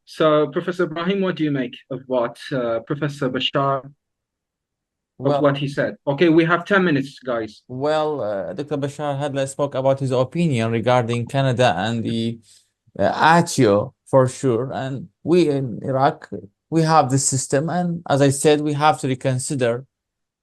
So, Professor Ibrahim, what do you make of what Professor Bashar, what he said? Okay, we have 10 minutes, guys. Well, Dr. Bashar Hadla spoke about his opinion regarding Canada and the ATIO for sure. And we in Iraq, we have this system. And as I said, we have to reconsider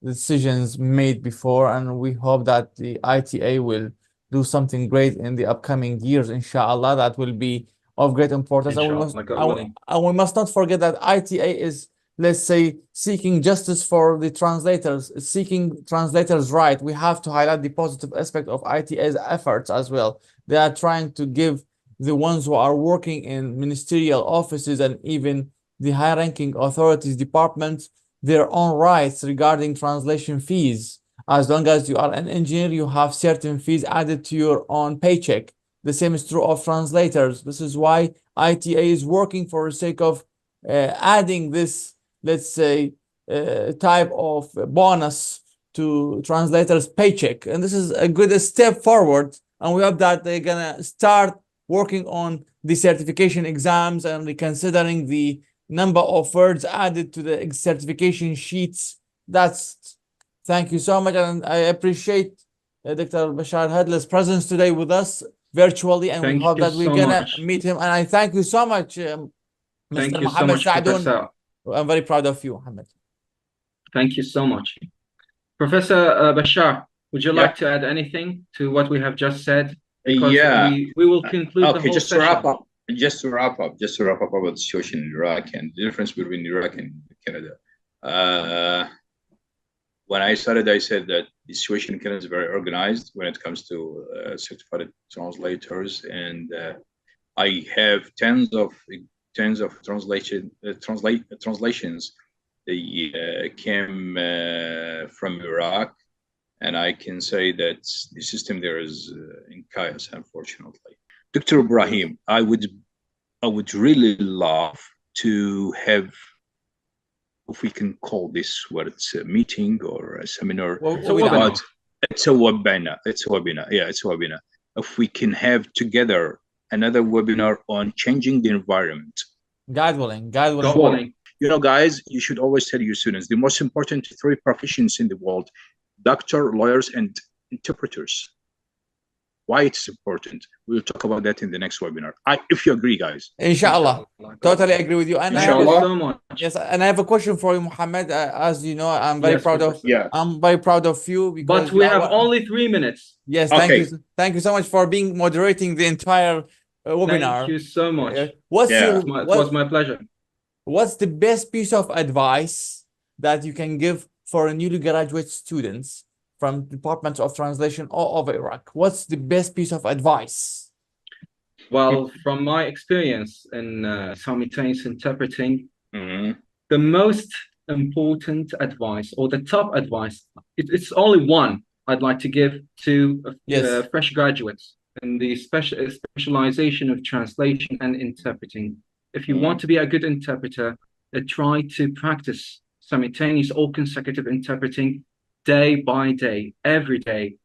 the decisions made before. And we hope that the ITA will do something great in the upcoming years, inshallah. That will be of great importance. And we must not forget that ITA is, let's say, seeking justice for the translators, seeking translators' right. We have to highlight the positive aspect of ITA's efforts as well. They are trying to give the ones who are working in ministerial offices and even the high-ranking authorities, departments, their own rights regarding translation fees. As long as you are an engineer, you have certain fees added to your own paycheck. The same is true of translators. This is why ITA is working for the sake of adding this, let's say, type of bonus to translators' paycheck. And this is a good step forward. And we hope that they're going to start working on the certification exams and reconsidering the number of words added to the certification sheets. Thank you so much. And I appreciate Dr. Bashar Hadla's presence today with us virtually, and we hope that we're gonna meet him. And I thank you so much, Mr. Mohammed Saadun. I'm very proud of you, Mohammed. Thank you so much. Professor Bashar, would you like to add anything to what we have just said? Because we will conclude the whole session. Just to wrap up about the situation in Iraq and the difference between Iraq and Canada. When I started, I said that the situation in Canada is very organized when it comes to certified translators, and I have tens of translations. They came from Iraq, and I can say that the system there is in chaos, unfortunately. Dr. Ibrahim, I would really love to have, if we can call this what it's a meeting or a seminar. It's a webinar. It's a webinar. Yeah, it's a webinar. If we can have together another webinar on changing the environment. God willing. You know, guys, you should always tell your students the most important three professions in the world: doctor, lawyers, and interpreters. Why it's important? We'll talk about that in the next webinar. If you agree, guys. Inshallah. Totally agree with you. And Inshallah. So much. Yes, and I have a question for you, Mohammed. As you know, I'm very proud of you because but we have only 3 minutes. Yes, thank you so much for moderating the entire webinar. Thank you so much. It was my pleasure. What's the best piece of advice that you can give for newly graduate students from departments of translation all over Iraq? What's the best piece of advice? Well, from my experience in simultaneous interpreting, the most important advice, or the top advice, it's only one I'd like to give to fresh graduates in the specialization of translation and interpreting. If you want to be a good interpreter, try to practice simultaneous or consecutive interpreting day by day, every day.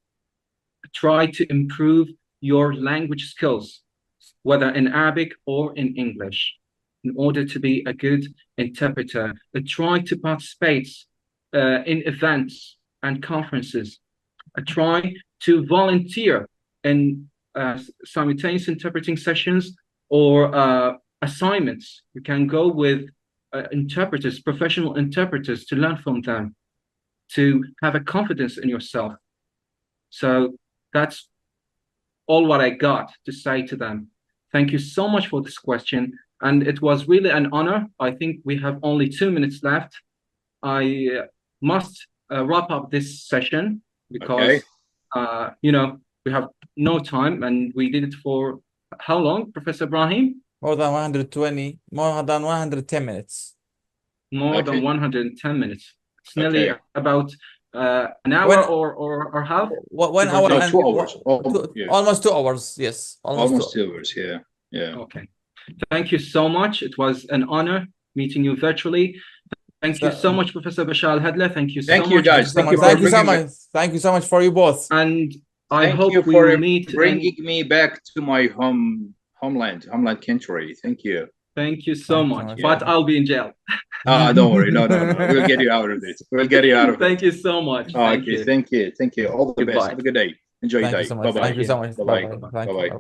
Try to improve your language skills, whether in Arabic or in English, in order to be a good interpreter. Try to participate in events and conferences. Try to volunteer in simultaneous interpreting sessions or assignments. You can go with interpreters, professional interpreters, to learn from them, to have a confidence in yourself. So that's all what I got to say to them. Thank you so much for this question. And it was really an honor. I think we have only 2 minutes left. I must wrap up this session because, you know, we have no time, and we did it for how long, Professor Ibrahim? More than 120, more than 110 minutes. More than 110 minutes. It's nearly about an hour or half? 1 hour and 2 hours. Almost 2 hours, yes. Almost 2 hours, yeah. Okay. Thank you so much. It was an honor meeting you virtually. Thank you so much, Professor Bashar Al-Hadla. Thank you so Thank you, much. guys. Thank you for Thank you so bringing me. much. Thank you so much for you both. And I Thank hope you we for will meet bringing me back to my homeland country. Thank you. Thank you so Thank you so much. much. But I'll be in jail. Don't worry. No. We'll get you out of it. We'll get you out of it. Thank you so much. Okay. Thank you. All the best. Goodbye. Have a good day. Enjoy your Thank day. you so much. Bye-bye. Thank you so much. Bye-bye. Bye-bye. Thank you. Bye-bye. Bye-bye.